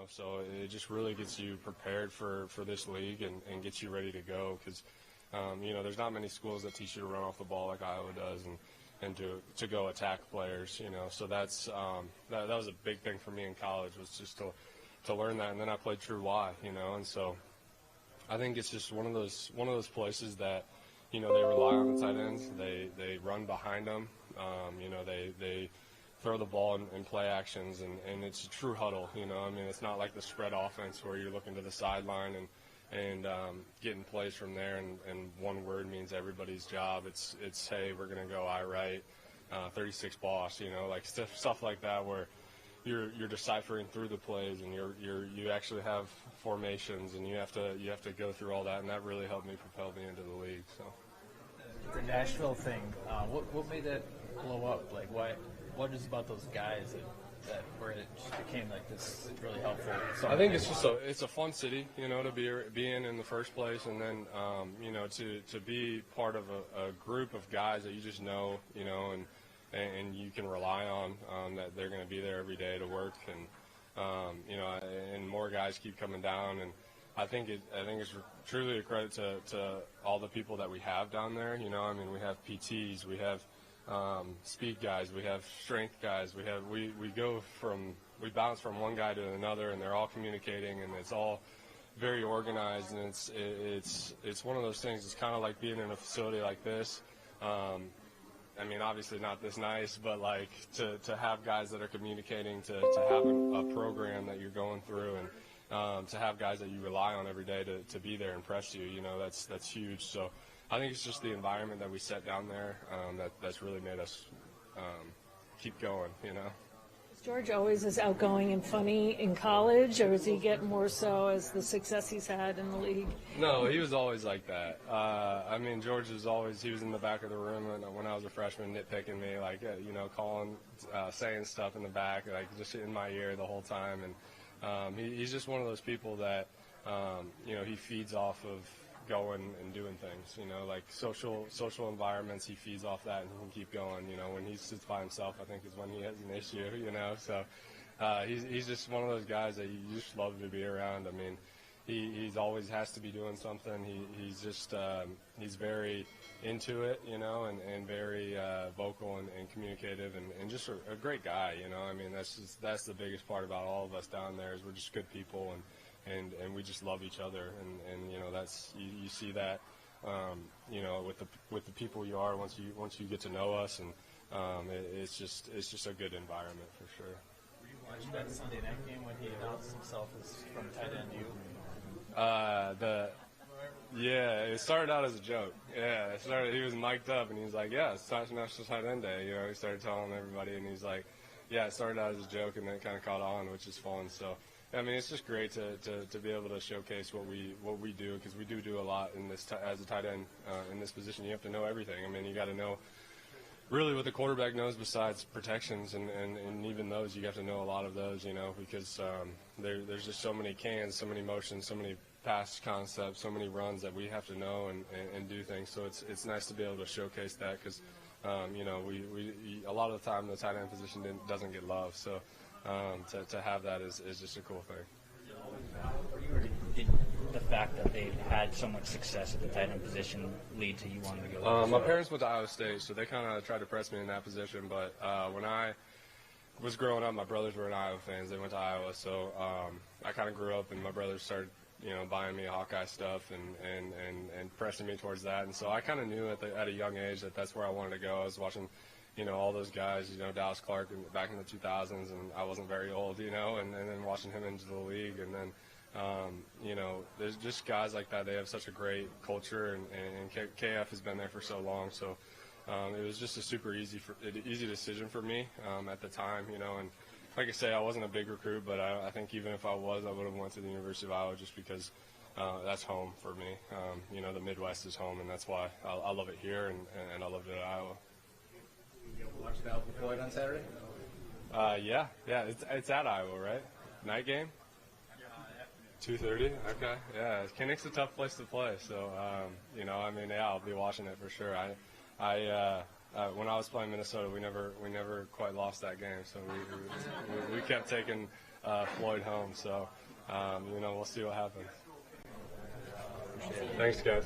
So it just really gets you prepared for this league and gets you ready to go because, there's not many schools that teach you to run off the ball like Iowa does and to go attack players, So that's that was a big thing for me in college was just to learn that. And then I played true Y, and so I think it's just one of those places that, they rely on the tight ends. They run behind them. They throw the ball in play actions, and it's a true huddle. It's not like the spread offense where you're looking to the sideline and getting plays from there, and one word means everybody's job. It's hey, we're gonna go I right, 36 boss. Like stuff like that where you're deciphering through the plays, and you actually have formations, and you have to go through all that, and that really helped me propel me into the league. So the Nashville thing, what made that blow up? Like what is about those guys that where it just became like this really helpful? I think it's just it's a fun city, to be in the first place, and then to be part of a group of guys that you just know, and you can rely on that they're going to be there every day to work, and more guys keep coming down, and I think it's truly a credit to all the people that we have down there. We have PTs, we have speed guys, we have strength guys, we bounce from one guy to another, and they're all communicating, and it's all very organized, and it's one of those things. It's kind of like being in a facility like this. Obviously not this nice, but like to have guys that are communicating, to have a program that you're going through, and to have guys that you rely on every day to be there and press you, that's huge. So I think it's just the environment that we set down there that's really made us keep going, Was George always as outgoing and funny in college, or does he get more so as the success he's had in the league? No, he was always like that. George was always, he was in the back of the room when I was a freshman nitpicking me, like, calling, saying stuff in the back, like just in my ear the whole time. And he's just one of those people that, he feeds off of going and doing things, like social environments. He feeds off that and he can keep going. When he sits by himself, I think is when he has an issue, So he's just one of those guys that you just love to be around. He's always has to be doing something. He's just he's very into it, and very vocal and communicative and just a great guy, that's the biggest part about all of us down there is we're just good people and we just love each other, and that's you see that with the people you are once you get to know us, and it's just a good environment for sure. Were you watching that Sunday night game when he announced himself as from tight end you? It started out as a joke. He was mic'd up and he was like, yeah, it's National Tight End Day. He started telling everybody, and he's like, yeah, it started out as a joke and then it kind of caught on, which is fun. So it's just great to be able to showcase what we do, because we do a lot in this as a tight end in this position. You have to know everything. You got to know really what the quarterback knows besides protections, and even those you have to know a lot of those, because there's just so many cans, so many motions, so many pass concepts, so many runs that we have to know and do things. So it's nice to be able to showcase that, because we a lot of the time the tight end position doesn't get love. So to have that is just a cool thing. Did the fact that they've had so much success at the tight end position lead to you wanting to go? My parents went to Iowa State, so they kind of tried to press me in that position. But when I was growing up, my brothers were Iowa fans. They went to Iowa, so I kind of grew up, and my brothers started, buying me Hawkeye stuff and pressing me towards that. And so I kind of knew at a young age that that's where I wanted to go. I was watching, all those guys, Dallas Clark back in the 2000s, and I wasn't very old, and then watching him into the league. And then, there's just guys like that. They have such a great culture, and KF has been there for so long. So it was just a super easy decision for me at the time, and like I say, I wasn't a big recruit, but I think even if I was, I would have went to the University of Iowa just because that's home for me. The Midwest is home, and that's why I love it here, and I loved it at Iowa. You watch Val Floyd on Saturday? Yeah, it's at Iowa, right? Night game? 2:30. Okay, yeah. Kinnick's a tough place to play, so I'll be watching it for sure. When I was playing Minnesota, we never quite lost that game, so we kept taking Floyd home. So, we'll see what happens. Thanks, guys.